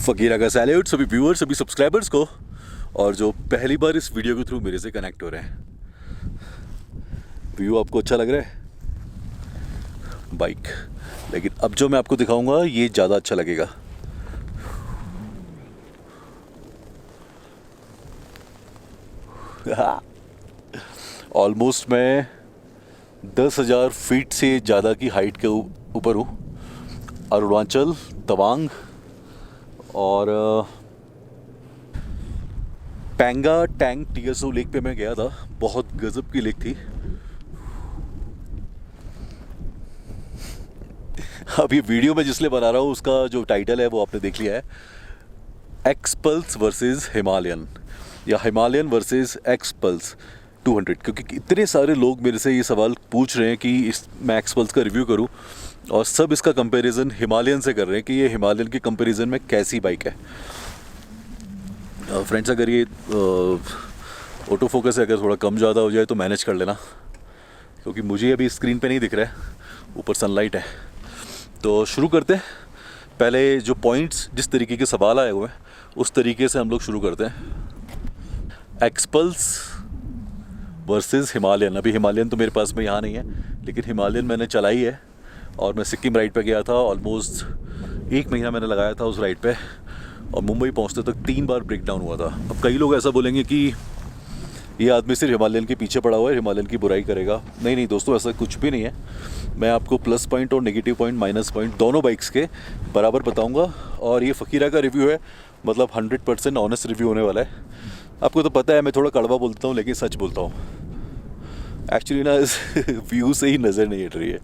फ़कीरा का सैल्यूट सभी व्यूअर्स, सभी सब्सक्राइबर्स को, और जो पहली बार इस वीडियो के थ्रू मेरे से कनेक्ट हो रहे हैं। व्यू आपको अच्छा लग रहा है बाइक, लेकिन अब जो मैं आपको दिखाऊंगा ये ज़्यादा अच्छा लगेगा। ऑलमोस्ट मैं 10,000 फीट से ज़्यादा की हाइट के ऊपर हूँ। अरुणाचल, तवांग और पैंगा टैंग टीएसओ लेक पे मैं गया था। बहुत गजब की लेक थी। अब ये वीडियो मैं जिसलिए बना रहा हूँ उसका जो टाइटल है वो आपने देख लिया है, एक्सपल्स वर्सेस हिमालयन या हिमालयन वर्सेस एक्सपल्स 200। क्योंकि इतने सारे लोग मेरे से ये सवाल पूछ रहे हैं कि मैं एक्सपल्स का रिव्यू करूँ, और सब इसका कंपैरिजन हिमालयन से कर रहे हैं कि ये हिमालयन के कंपैरिजन में कैसी बाइक है। फ्रेंड्स, अगर ये ऑटो फोकस है, अगर थोड़ा कम ज़्यादा हो जाए तो मैनेज कर लेना, क्योंकि मुझे अभी स्क्रीन पे नहीं दिख रहा है, ऊपर सनलाइट है। तो शुरू करते हैं। पहले जो पॉइंट्स, जिस तरीके के सवाल आए हुए हैं उस तरीके से हम लोग शुरू करते हैं। XPulse versus Himalayan. अभी हिमालयन तो मेरे पास में यहाँ नहीं है, लेकिन हिमालयन मैंने चलाई है और मैं सिक्किम राइड पे गया था। ऑलमोस्ट 1 महीना मैंने लगाया था उस राइड पे, और मुंबई पहुंचते तक 3 बार ब्रेक डाउन हुआ था। अब कई लोग ऐसा बोलेंगे कि ये आदमी सिर्फ हिमालयन के पीछे पड़ा हुआ है, हिमालयन की बुराई करेगा। नहीं दोस्तों, ऐसा कुछ भी नहीं है। मैं आपको प्लस पॉइंट और नेगेटिव पॉइंट, माइनस पॉइंट दोनों बाइक्स के बराबर बताऊंगा। और ये फ़कीरा का रिव्यू है, मतलब 100% ऑनेस्ट रिव्यू होने वाला है। आपको तो पता है मैं थोड़ा कड़वा बोलता हूँ, लेकिन सच बोलता हूँ। एक्चुअली ना इस व्यू से ही नज़र नहीं हट रही है।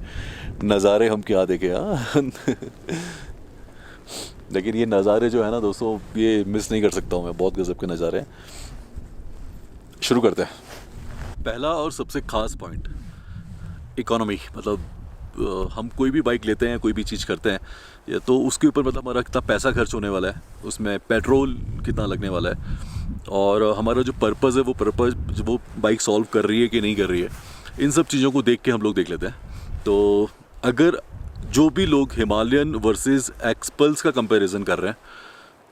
नज़ारे हम क्या देखें, हाँ। लेकिन ये नज़ारे जो है ना दोस्तों, ये मिस नहीं कर सकता हूँ मैं। बहुत गज़ब के नज़ारे हैं। शुरू करते हैं। पहला और सबसे ख़ास पॉइंट, इकोनॉमी। मतलब हम कोई भी बाइक लेते हैं, कोई भी चीज़ करते हैं, या तो उसके ऊपर मतलब हमारा कितना पैसा खर्च होने वाला है, उसमें पेट्रोल कितना लगने वाला है, और हमारा जो पर्पज़ है वो पर्पज़ वो बाइक सॉल्व कर रही है कि नहीं कर रही है, इन सब चीज़ों को देख के हम लोग देख लेते हैं। तो अगर जो भी लोग हिमालयन वर्सेस एक्सपल्स का कंपैरिजन कर रहे हैं,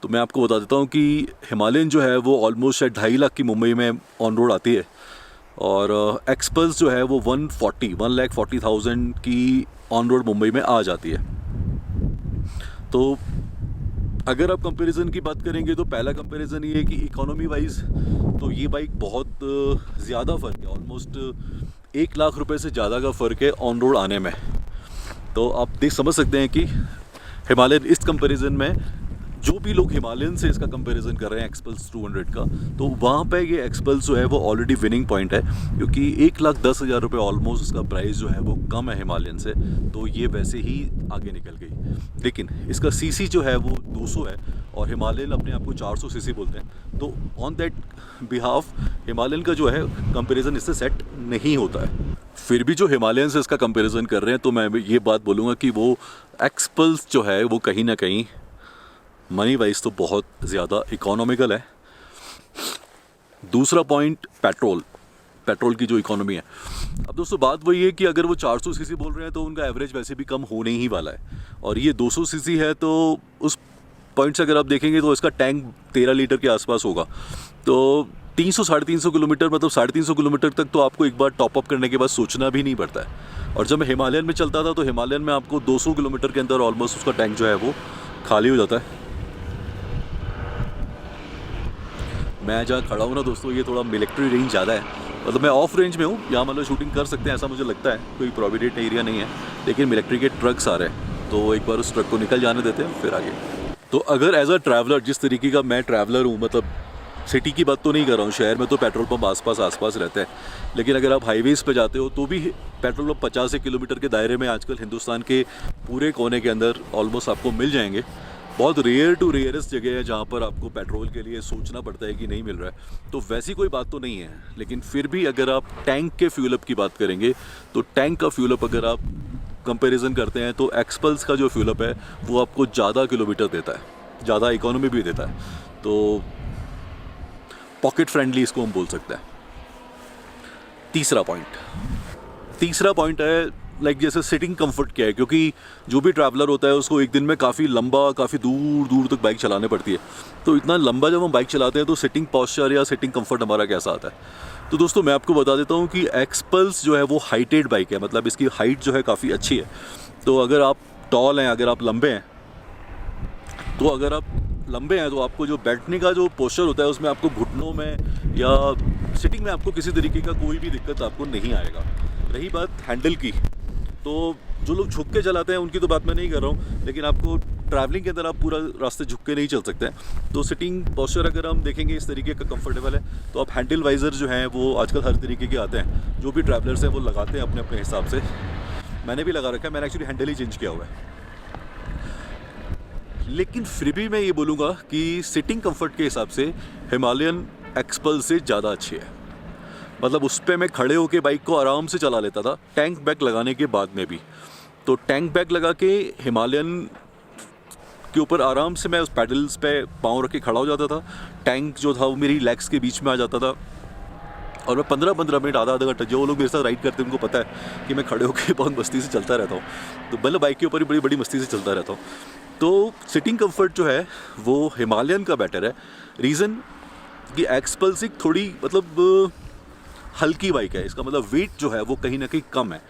तो मैं आपको बता देता हूँ कि हिमालयन जो है वो ऑलमोस्ट शायद 2.5 लाख की मुंबई में ऑन रोड आती है, और एक्सपल्स जो है वो 1,40,000 की ऑन रोड मुंबई में आ जाती है। तो अगर आप कंपैरिजन की बात करेंगे तो पहला कंपैरिजन ये है कि इकोनॉमी वाइज तो ये बाइक बहुत ज़्यादा फ़र्क है। ऑलमोस्ट 1 लाख रुपए से ज़्यादा का फ़र्क है ऑन रोड आने में। तो आप समझ सकते हैं कि हिमालयन इस कंपैरिजन में, जो भी लोग हिमालयन से इसका कंपैरिजन कर रहे हैं एक्सपल्स 200 का, तो वहाँ पे ये एक्सपल्स जो है वो ऑलरेडी विनिंग पॉइंट है, क्योंकि 1,10,000 रुपये ऑलमोस्ट उसका प्राइस जो है वो कम है हिमालयन से। तो ये वैसे ही आगे निकल गई। लेकिन इसका सीसी जो है वो 200 है, और हिमालयन अपने आप को 400 सीसी बोलते हैं। तो ऑन दैट बिहाफ हिमालयन का जो है कंपैरिजन इससे सेट नहीं होता है। फिर भी जो हिमालयन से इसका कंपैरिजन कर रहे हैं, तो मैं ये बात बोलूँगा कि वो एक्सपल्स जो है वो कहीं ना कहीं मनी वाइज तो बहुत ज़्यादा इकोनॉमिकल है। दूसरा पॉइंट, पेट्रोल की जो इकोनॉमी है। अब दोस्तों बात वही है कि अगर वो 400 सीसी बोल रहे हैं तो उनका एवरेज वैसे भी कम होने ही वाला है, और ये 200 सीसी है। तो उस पॉइंट से अगर आप देखेंगे तो इसका टैंक 13 लीटर के आसपास होगा। तो 300-350 किलोमीटर, मतलब 350 किलोमीटर तक तो आपको एक बार टॉपअप करने के बाद सोचना भी नहीं पड़ता है। और जब मैं हिमालयन में चलता था तो हिमालयन में आपको 200 किलोमीटर के अंदर ऑलमोस्ट उसका टैंक जो है वो खाली हो जाता है। मैं जहाँ खड़ा हूँ ना दोस्तों, ये थोड़ा मिलिट्री रेंज ज़्यादा है। मतलब मैं ऑफ रेंज में हूँ, यहाँ मतलब शूटिंग कर सकते हैं ऐसा मुझे लगता है। कोई प्रोविडेंट एरिया नहीं है, लेकिन मिलिट्री के ट्रक्स आ रहे हैं, तो एक बार उस ट्रक को निकल जाने देते हैं फिर आगे। तो अगर एज अ ट्रैवलर, जिस तरीके का मैं ट्रैवलर हूँ, मतलब सिटी की बात तो नहीं कर रहा हूँ, शहर में तो पेट्रोल पंप आसपास रहते हैं, लेकिन अगर आप हाईवेज़ पे जाते हो तो भी पेट्रोल पंप 50 किलोमीटर के दायरे में आजकल हिंदुस्तान के पूरे कोने के अंदर ऑलमोस्ट आपको मिल जाएंगे। बहुत रेयर टू रेयरेस्ट जगह है जहाँ पर आपको पेट्रोल के लिए सोचना पड़ता है कि नहीं मिल रहा है। तो वैसी कोई बात तो नहीं है, लेकिन फिर भी अगर आप टैंक के फ्यूल अप की बात करेंगे तो टैंक का फ्यूल अप अगर आप कंपैरिजन करते हैं तो एक्सपल्स का जो फ्यूल अप है वो आपको ज़्यादा किलोमीटर देता है, ज़्यादा इकोनॉमी भी देता है। तो पॉकेट फ्रेंडली इसको हम बोल सकते हैं। तीसरा पॉइंट है लाइक जैसे सिटिंग कंफर्ट क्या है, क्योंकि जो भी ट्रैवलर होता है उसको एक दिन में काफ़ी लंबा, काफ़ी दूर दूर तक बाइक चलाने पड़ती है। तो इतना लंबा जब हम बाइक चलाते हैं तो सिटिंग पॉस्चर या सिटिंग कंफर्ट हमारा कैसा आता है। तो दोस्तों मैं आपको बता देता हूँ कि एक्सपल्स जो है वो हाइटेड बाइक है, मतलब इसकी हाइट जो है काफ़ी अच्छी है। तो अगर आप टॉल हैं, अगर आप लंबे हैं, तो अगर आप लंबे हैं तो आपको जो बैठने का जो पोस्चर होता है उसमें आपको घुटनों में या सिटिंग में आपको किसी तरीके का कोई भी दिक्कत आपको नहीं आएगा। रही बात हैंडल की, तो जो लोग झुक के चलाते हैं उनकी तो बात मैं नहीं कर रहा हूँ, लेकिन आपको ट्रैवलिंग के अंदर आप पूरा रास्ते झुक के नहीं चल सकते हैं। तो सिटिंग पोस्चर अगर हम देखेंगे इस तरीके का कंफर्टेबल है, तो आप हैंडल वाइज़र जो हैं वो आजकल हर तरीके के आते हैं, जो भी ट्रैवलर्स हैं वो लगाते हैं अपने अपने हिसाब से। मैंने भी लगा रखा है, मैंने एक्चुअली हैंडल ही चेंज किया हुआ है। लेकिन फिर भी मैं ये बोलूँगा कि सिटिंग कंफर्ट के हिसाब से हिमालयन एक्सपल्स से ज़्यादा अच्छी है। मतलब उस पर मैं खड़े होकर बाइक को आराम से चला लेता था, टैंक बैग लगाने के बाद में भी। तो टैंक बैग लगा के हिमालयन के ऊपर आराम से मैं उस पैडल्स पे पाँव रख के खड़ा हो जाता था। टैंक जो था वो मेरी लेग्स के बीच में आ जाता था, और मैं 15-15 मिनट, आधा घंटा, जो लोग मेरे साथ राइड करते हैं उनको पता है कि मैं खड़े होकर बहुत मस्ती से चलता रहता हूँ। तो मतलब बाइक के ऊपर ही बड़ी बड़ी मस्ती से चलता रहता हूँ। तो सिटिंग कंफर्ट जो है वो हिमालयन का बेटर है। रीज़न कि एक्सपल्स एक थोड़ी मतलब हल्की बाइक है, इसका मतलब वेट जो है वो कहीं ना कहीं कम है।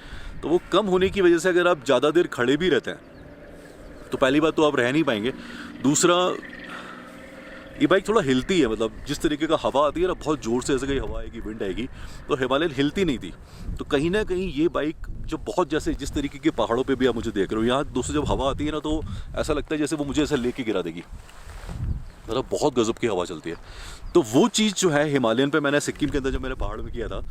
तो वो कम होने की वजह से अगर आप ज़्यादा देर खड़े भी रहते हैं तो पहली बात तो आप रह नहीं पाएंगे। दूसरा, ये बाइक थोड़ा हिलती है, मतलब जिस तरीके का हवा आती है ना, बहुत ज़ोर से ऐसे कहीं हवा आएगी, विंड आएगी, तो हिमालयन हिलती नहीं थी। तो कहीं ना कहीं ये बाइक जो बहुत, जैसे जिस तरीके के पहाड़ों पे भी आप मुझे देख रहे हो, यहाँ दोस्तों जब हवा आती है ना तो ऐसा लगता है जैसे वो मुझे ऐसा लेके गिरा देगी, मतलब बहुत गजब की हवा चलती है। तो वो चीज़ जो है हिमालयन पे मैंने सिक्किम के अंदर जब मैंने पहाड़ में किया था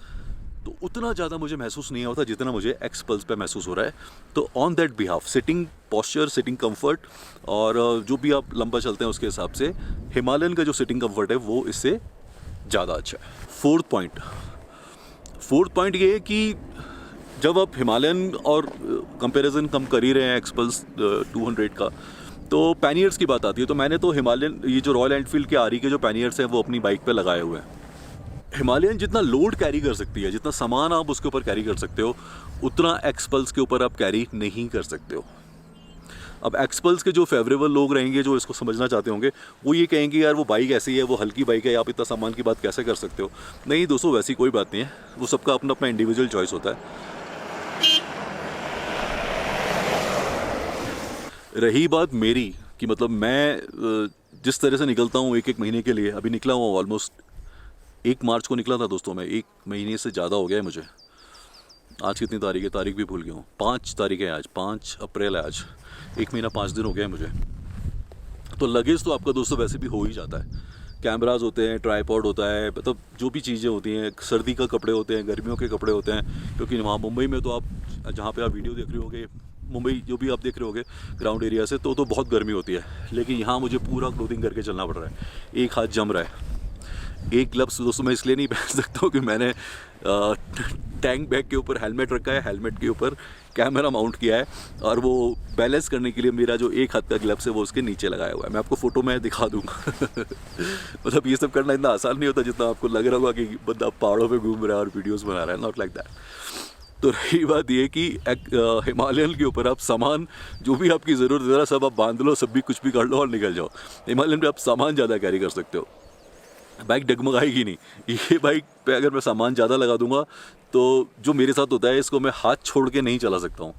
तो उतना ज़्यादा मुझे महसूस नहीं होता जितना मुझे एक्सपल्स पे महसूस हो रहा है। तो on that behalf sitting posture, sitting comfort और जो भी आप लंबा चलते हैं उसके हिसाब से हिमालयन का जो सिटिंग कंफर्ट है वो इससे ज़्यादा अच्छा है। फोर्थ पॉइंट ये है कि जब आप हिमालयन और कंपैरिजन कम कर ही रहे हैं एक्सपल्स 200 का, तो पैनियर्स की बात आती है। तो मैंने तो हिमालयन, ये जो रॉयल एनफील्ड के आरी के जो पैनियर्स हैं वो अपनी बाइक पे लगाए हुए हैं। हिमालयन जितना लोड कैरी कर सकती है, जितना सामान आप उसके ऊपर कैरी कर सकते हो, उतना एक्सपल्स के ऊपर आप कैरी नहीं कर सकते हो। अब एक्सपल्स के जो फेवरेबल लोग रहेंगे, जो इसको समझना चाहते होंगे, वो ये कहेंगे यार वो बाइक ऐसी है, वो हल्की बाइक है, आप इतना सामान की बात कैसे कर सकते हो। नहीं दोस्तों, वैसी कोई बात नहीं है, वो सबका अपना अपना इंडिविजुअल चॉइस होता है। रही बात मेरी कि मतलब मैं जिस तरह से निकलता हूँ एक महीने के लिए, अभी निकला हूँ ऑलमोस्ट 1 मार्च को निकला था दोस्तों मैं, 1 महीने से ज़्यादा हो गया है मुझे। आज कितनी तारीख है, तारीख भी भूल गया हूँ, 5 तारीख है आज, 5 अप्रैल है आज, 1 महीना 5 दिन हो गया है मुझे। तो लगेज तो आपका दोस्तों वैसे भी हो ही जाता है, कैमराज होते हैं, ट्राईपॉड होता है, मतलब जो भी चीज़ें होती हैं, सर्दी का कपड़े होते हैं, गर्मियों के कपड़े होते हैं। क्योंकि वहाँ मुंबई में तो आप जहाँ पे आप वीडियो देख रहे होगे, मुंबई जो भी आप देख रहे होगे ग्राउंड एरिया से, तो बहुत गर्मी होती है। लेकिन यहाँ मुझे पूरा क्लोथिंग करके चलना पड़ रहा है, एक हाथ जम रहा है। एक ग्लव्स दोस्तों मैं इसलिए नहीं पहन सकता हूँ कि मैंने टैंक बैग के ऊपर हेलमेट रखा है, हेलमेट के ऊपर कैमरा माउंट किया है, और वो बैलेंस करने के लिए मेरा जो एक हाथ का ग्लव्स है वो उसके नीचे लगाया हुआ है। मैं आपको फ़ोटो में दिखा दूंगा। मतलब ये सब करना इतना आसान नहीं होता जितना आपको लग रहा होगा कि बंदा पहाड़ों पे घूम रहा है और वीडियोस बना रहा है, नॉट लाइक दैट। तो रही बात ये कि हिमालयन के ऊपर आप सामान जो भी आपकी ज़रूरत है सब आप बांध लो, सब भी कुछ भी कर लो और निकल जाओ। हिमालयन पे आप सामान ज़्यादा कैरी कर सकते हो, बाइक डगमगाएगी नहीं। ये बाइक पे अगर मैं सामान ज़्यादा लगा दूंगा तो जो मेरे साथ होता है, इसको मैं हाथ छोड़ के नहीं चला सकता हूँ।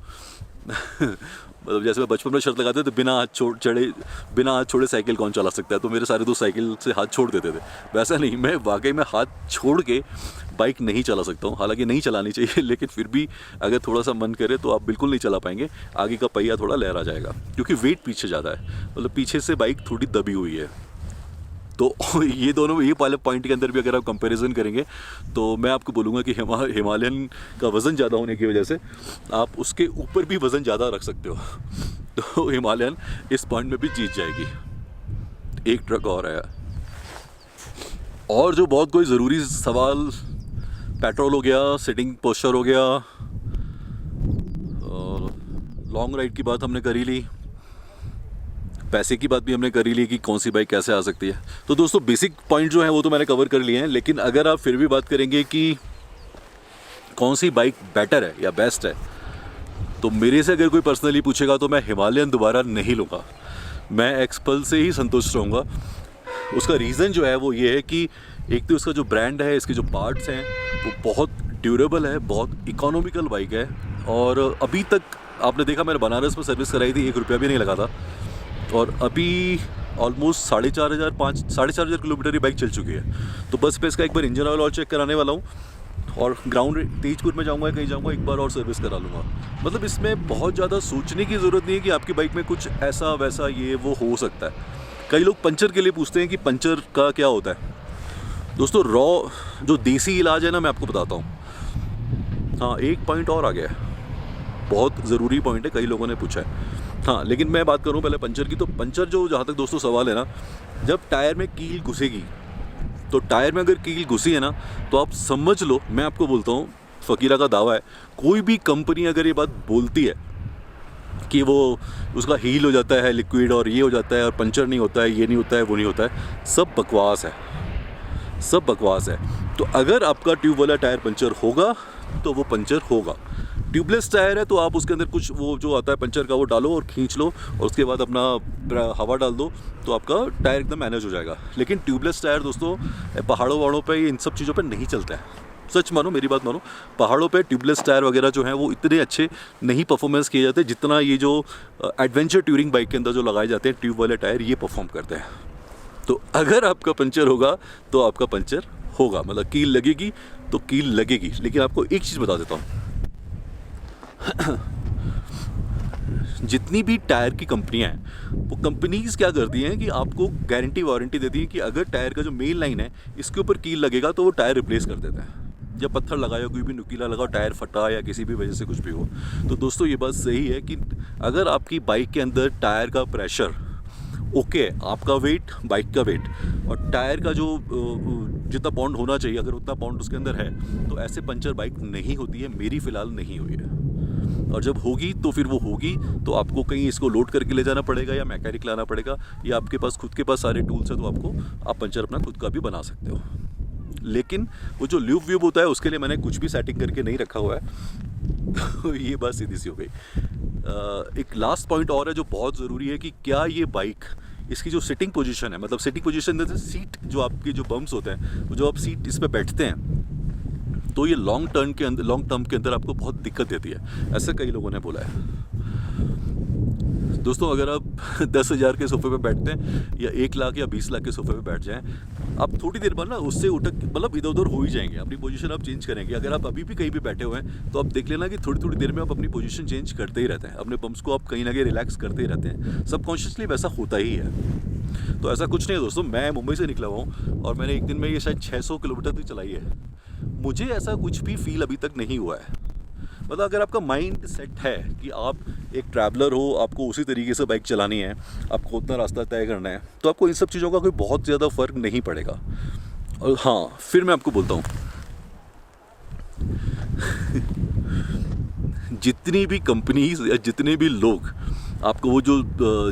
मतलब जैसे मैं बचपन में शर्त लगाते थे, बिना हाथ छोड़े साइकिल कौन चला सकता है, तो मेरे सारे दोस्त साइकिल से हाथ छोड़ देते थे। वैसा नहीं, मैं वाकई में हाथ छोड़ के बाइक नहीं चला सकता हूँ। हालांकि नहीं चलानी चाहिए, लेकिन फिर भी अगर थोड़ा सा मन करे तो आप बिल्कुल नहीं चला पाएंगे। आगे का पहिया थोड़ा लहरा जाएगा क्योंकि वेट पीछे ज़्यादा है, मतलब पीछे से बाइक थोड़ी दबी हुई है। तो ये दोनों, ये वाले पॉइंट के अंदर भी अगर आप कंपैरिजन करेंगे तो मैं आपको बोलूँगा कि हिमालयन का वज़न ज़्यादा होने की वजह से आप उसके ऊपर भी वज़न ज़्यादा रख सकते हो। तो हिमालयन इस पॉइंट में भी जीत जाएगी। एक ट्रक और है। और जो बहुत कोई ज़रूरी सवाल, पेट्रोल हो गया, सिटिंग पोस्चर हो गया, लॉन्ग राइड की बात हमने कर ही ली, पैसे की बात भी हमने कर ही ली कि कौन सी बाइक कैसे आ सकती है। तो दोस्तों बेसिक पॉइंट जो है वो तो मैंने कवर कर लिए हैं। लेकिन अगर आप फिर भी बात करेंगे कि कौन सी बाइक बेटर है या बेस्ट है, तो मेरे से अगर कोई पर्सनली पूछेगा तो मैं हिमालयन दोबारा नहीं लूँगा, मैं एक्सपल्स से ही संतुष्ट रहूँगा। उसका रीज़न जो है वो ये है कि एक तो इसका जो ब्रांड है, इसके जो पार्ट्स हैं वो बहुत ड्यूरेबल है, बहुत इकोनॉमिकल बाइक है। और अभी तक आपने देखा मैंने बनारस में सर्विस कराई थी, 1 रुपया भी नहीं लगा था, और अभी ऑलमोस्ट 4,500 किलोमीटर ये बाइक चल चुकी है। तो बस मैं इसका एक बार इंजन ऑयल और चेक कराने वाला हूँ, और ग्राउंड तेजपुर में जाऊँगा, कहीं जाऊँगा, एक बार और सर्विस करा लूँगा। मतलब इसमें बहुत ज़्यादा सोचने की ज़रूरत नहीं है कि आपकी बाइक में कुछ ऐसा वैसा ये वो हो सकता है। कई लोग पंचर के लिए पूछते हैं कि पंचर का क्या होता है। दोस्तों रॉ जो देसी इलाज है ना, मैं आपको बताता हूँ। हाँ, एक पॉइंट और आ गया है, बहुत ज़रूरी पॉइंट है, कई लोगों ने पूछा है। हाँ, लेकिन मैं बात करूँ पहले पंचर की। तो पंचर जो, जहाँ तक दोस्तों सवाल है ना, जब टायर में कील घुसेगी, तो टायर में अगर कील घुसी है ना, तो आप समझ लो, मैं आपको बोलता हूँ, फ़कीरा का दावा है, कोई भी कंपनी अगर ये बात बोलती है कि वो उसका हील हो जाता है लिक्विड और ये हो जाता है और पंचर नहीं होता है, ये नहीं होता है, वो नहीं होता है, सब बकवास है, सब बकवास है। तो अगर आपका ट्यूब वाला टायर पंचर होगा तो वो पंचर होगा। ट्यूबलेस टायर है तो आप उसके अंदर कुछ वो जो आता है पंचर का वो डालो और खींच लो, और उसके बाद अपना हवा डाल दो, तो आपका टायर एकदम मैनेज हो जाएगा। लेकिन ट्यूबलेस टायर दोस्तों पहाड़ों वहाड़ों पे इन सब चीज़ों पे नहीं चलता है। सच मानो, मेरी बात मानो, पहाड़ों पे ट्यूबलेस टायर वगैरह जो हैं वो इतने अच्छे नहीं परफॉर्मेंस किए जाते जितना ये जो एडवेंचर टूरिंग बाइक के अंदर जो लगाए जाते हैं ट्यूब वाले टायर, ये परफॉर्म करते हैं। तो अगर आपका पंचर होगा तो आपका पंचर होगा, मतलब कील लगेगी तो कील लगेगी। लेकिन आपको एक चीज़ बता देता हूँ, जितनी भी टायर की कंपनियां हैं, वो कंपनीज क्या करती हैं कि आपको गारंटी वारंटी देती हैं कि अगर टायर का जो मेन लाइन है इसके ऊपर कील लगेगा तो वो टायर रिप्लेस कर देते हैं। जब पत्थर लगाया, कोई भी नुकीला लगा, टायर फटा या किसी भी वजह से कुछ भी हो, तो दोस्तों ये बात सही है कि अगर आपकी बाइक के अंदर टायर का प्रेशर ओके, आपका वेट, बाइक का वेट और टायर का जो जितना पाउंड होना चाहिए, अगर उतना पाउंड उसके अंदर है, तो ऐसे पंचर बाइक नहीं होती है। मेरी फ़िलहाल नहीं हुई है, और जब होगी तो फिर वो होगी तो आपको कहीं इसको लोड करके ले जाना पड़ेगा या मैकेनिक लाना पड़ेगा, या आपके पास खुद के पास सारे टूल्स हैं तो आप पंचर अपना खुद का भी बना सकते हो। लेकिन वो जो ल्यूब व्यूब होता है उसके लिए मैंने कुछ भी सेटिंग करके नहीं रखा हुआ है। तो ये बात सीधी सी हो गई। एक लास्ट पॉइंट और है जो बहुत ज़रूरी है कि क्या ये बाइक, इसकी जो सिटिंग पोजीशन है, मतलब सिटिंग पोजीशन जैसे सीट, जो आपके जो बम्प्स होते हैं, वो जो आप सीट इस पर बैठते हैं तो ये लॉन्ग टर्म के अंदर आपको बहुत दिक्कत देती है, ऐसा कई लोगों ने बोला है। दोस्तों अगर आप 10,000 के सोफे पे बैठते हैं या 1 लाख या 20 लाख के सोफे पे बैठ जाएं, आप थोड़ी देर बाद ना उससे उठक, मतलब इधर उधर हो ही जाएंगे, अपनी पोजीशन आप चेंज करेंगे। अगर आप अभी भी कहीं भी बैठे हुए हैं तो आप देख लेना कि थोड़ी थोड़ी देर में आप अपनी पोजीशन चेंज करते ही रहते हैं, अपने बम्स को आप कहीं ना कहीं रिलैक्स करते ही रहते हैं। सबकॉन्शियसली वैसा होता ही है। तो ऐसा कुछ नहीं है दोस्तों, मैं मुंबई से निकला हुआ हूँ और मैंने एक दिन में ये शायद 600 किलोमीटर तक चलाई है, मुझे ऐसा कुछ भी फील अभी तक नहीं हुआ है। मतलब अगर आपका माइंड सेट है कि आप एक ट्रैवलर हो, आपको उसी तरीके से बाइक चलानी है, आपको उतना रास्ता तय करना है, तो आपको इन सब चीज़ों का कोई बहुत ज़्यादा फ़र्क नहीं पड़ेगा। और हाँ, फिर मैं आपको बोलता हूँ जितनी भी कंपनीज या जितने भी लोग आपको वो जो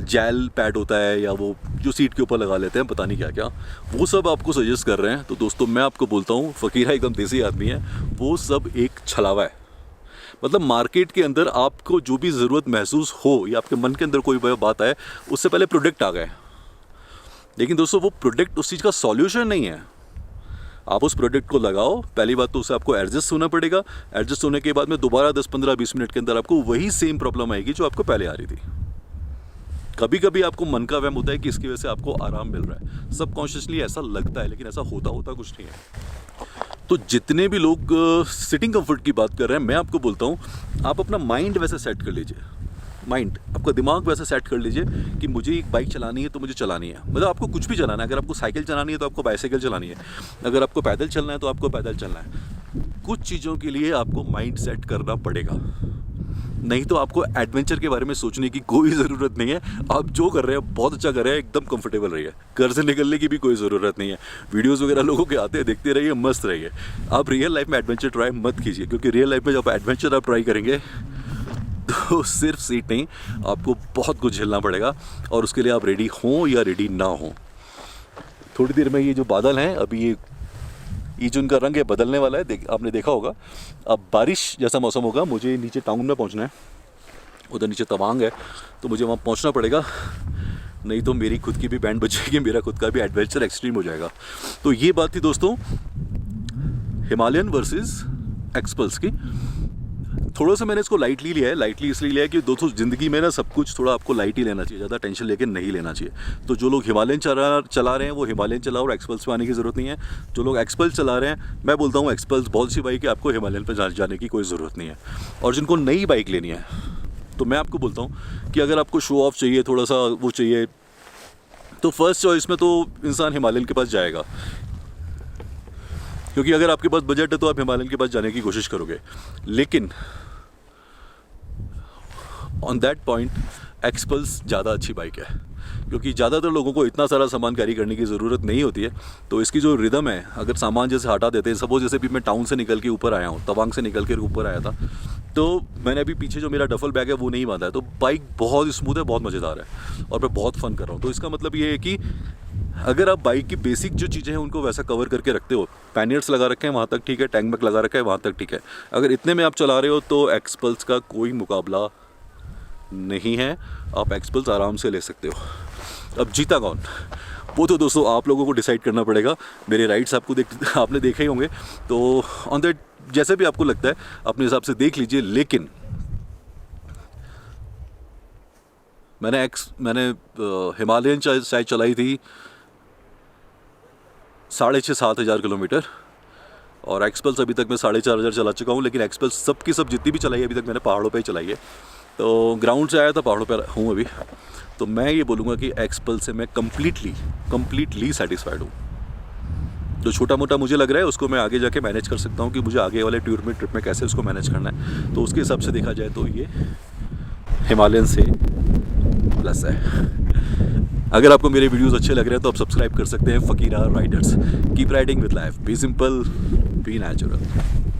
जेल पैड होता है या वो जो सीट के ऊपर लगा लेते हैं, पता नहीं क्या क्या, वो सब आपको सजेस्ट कर रहे हैं, तो दोस्तों मैं आपको बोलता हूँ, फ़कीरा एकदम देसी आदमी है, वो सब एक छलावा है। मतलब मार्केट के अंदर आपको जो भी ज़रूरत महसूस हो या आपके मन के अंदर कोई बात आए, उससे पहले प्रोडक्ट आ गए। लेकिन दोस्तों वो प्रोडक्ट उस चीज़ का सॉल्यूशन नहीं है। आप उस प्रोडक्ट को लगाओ, पहली बात तो उसे आपको एडजस्ट होना पड़ेगा, एडजस्ट होने के बाद में दोबारा 10, 15, 20 मिनट के अंदर आपको वही सेम प्रॉब्लम आएगी जो आपको पहले आ रही थी। कभी कभी आपको मन का वहम होता है कि इसकी वजह से आपको आराम मिल रहा है, सबकॉन्शियसली ऐसा लगता है, लेकिन ऐसा होता कुछ नहीं है। तो जितने भी लोग सिटिंग कंफर्ट की बात कर रहे हैं, मैं आपको बोलता हूँ आप अपना माइंड वैसे सेट कर लीजिए, माइंड, आपका दिमाग वैसे सेट कर लीजिए कि मुझे एक बाइक चलानी है तो मुझे चलानी है। मतलब आपको कुछ भी चलाना है, अगर आपको साइकिल चलानी है तो आपको बाइसाइकिल चलानी है, अगर आपको पैदल चलना है तो आपको पैदल चलना है। कुछ चीज़ों के लिए आपको माइंड सेट करना पड़ेगा, नहीं तो आपको एडवेंचर के बारे में सोचने की कोई ज़रूरत नहीं है। आप जो कर रहे हैं बहुत अच्छा कर रहे हैं, एकदम कंफर्टेबल रहिए, घर से निकलने की भी कोई ज़रूरत नहीं है। वीडियोस वगैरह लोगों के आते हैं, देखते रहिए, मस्त रहिए। आप रियल लाइफ में एडवेंचर ट्राई मत कीजिए, क्योंकि रियल लाइफ में जब एडवेंचर आप ट्राई करेंगे तो सिर्फ सीट नहीं, आपको बहुत कुछ झेलना पड़ेगा, और उसके लिए आप रेडी हों या रेडी ना हों। थोड़ी देर में ये जो बादल हैं, अभी ये जो इनका रंग है बदलने वाला है, आपने देखा होगा। अब बारिश जैसा मौसम होगा, मुझे नीचे टाउन में पहुंचना है, उधर नीचे तवांग है, तो मुझे वहाँ पहुँचना पड़ेगा, नहीं तो मेरी खुद की भी बैंड बचेगी, मेरा खुद का भी एडवेंचर एक्सट्रीम हो जाएगा। तो ये बात थी दोस्तों हिमालयन वर्सेस एक्सपल्स की। थोड़ा सा मैंने इसको लाइटली लिया है, लाइटली इसलिए लिया है कि दोस्तों ज़िंदगी में ना सब कुछ थोड़ा आपको लाइट ही लेना चाहिए, ज़्यादा टेंशन लेके नहीं लेना चाहिए। तो जो लोग हिमालयन चला रहे हैं वो हिमालयन चलाओ, और एक्सपल्स पे आने की ज़रूरत नहीं है। जो लोग एक्सपल्स चला रहे हैं, मैं बोलता हूँ एक्सपल्स बहुत सी बाइक है, आपको हिमालयन पर जाने की कोई ज़रूरत नहीं है। और जिनको नई बाइक लेनी है, तो मैं आपको बोलता हूँ कि अगर आपको शो ऑफ चाहिए, थोड़ा सा वो चाहिए, तो फर्स्ट चॉइस में तो इंसान हिमालयन के पास जाएगा, क्योंकि अगर आपके पास बजट है तो आप हिमालयन के पास जाने की कोशिश करोगे। लेकिन ऑन दैट पॉइंट एक्सपल्स ज़्यादा अच्छी बाइक है, क्योंकि ज़्यादातर लोगों को इतना सारा सामान कैरी करने की ज़रूरत नहीं होती है। तो इसकी जो रिदम है, अगर सामान जैसे हटा देते हैं, सपोज जैसे भी मैं टाउन से निकल के ऊपर आया हूँ, तवांग से निकल के ऊपर आया था, तो मैंने अभी पीछे जो मेरा डफल बैग है वो नहीं बांधा है, तो बाइक बहुत स्मूथ है, बहुत मज़ेदार है, और मैं बहुत फ़न कर रहा हूँ। तो इसका मतलब ये है कि अगर आप बाइक की बेसिक जो चीज़ें हैं उनको वैसा कवर करके रखते हो, पैनियर्स लगा रखे हैं वहाँ तक ठीक है, टैंक बैग लगा रखा है वहाँ तक ठीक है, अगर इतने में आप चला रहे हो तो एक्सपल्स का कोई मुकाबला नहीं है, आप एक्सपल्स आराम से ले सकते हो। अब जीता कौन, वो तो दोस्तों आप लोगों को डिसाइड करना पड़ेगा। मेरे राइड्स आपने देखे ही होंगे, तो ऑन दैट जैसे भी आपको लगता है अपने हिसाब से देख लीजिए। लेकिन मैंने हिमालयन शायद चलाई थी 6,500-7 हज़ार किलोमीटर, और एक्सपल्स अभी तक मैं 4,500 चला चुका हूँ। लेकिन एक्सपल्स सब की सब जितनी भी चलाई है अभी तक मैंने पहाड़ों पे ही चलाई है, तो ग्राउंड से आया था, पहाड़ों पे हूँ अभी। तो मैं ये बोलूँगा कि एक्सपल्स से मैं कम्प्लीटली सेटिस्फाइड हूँ। जो छोटा मोटा मुझे लग रहा है उसको मैं आगे जाके मैनेज कर सकता हूँ कि मुझे आगे वाले ट्रिप में कैसे उसको मैनेज करना है। तो उसके हिसाब से देखा जाए तो ये हिमालयन से प्लस है। अगर आपको मेरे वीडियोस अच्छे लग रहे हैं तो आप सब्सक्राइब कर सकते हैं Fakira riders. Keep riding with life, be simple, be natural.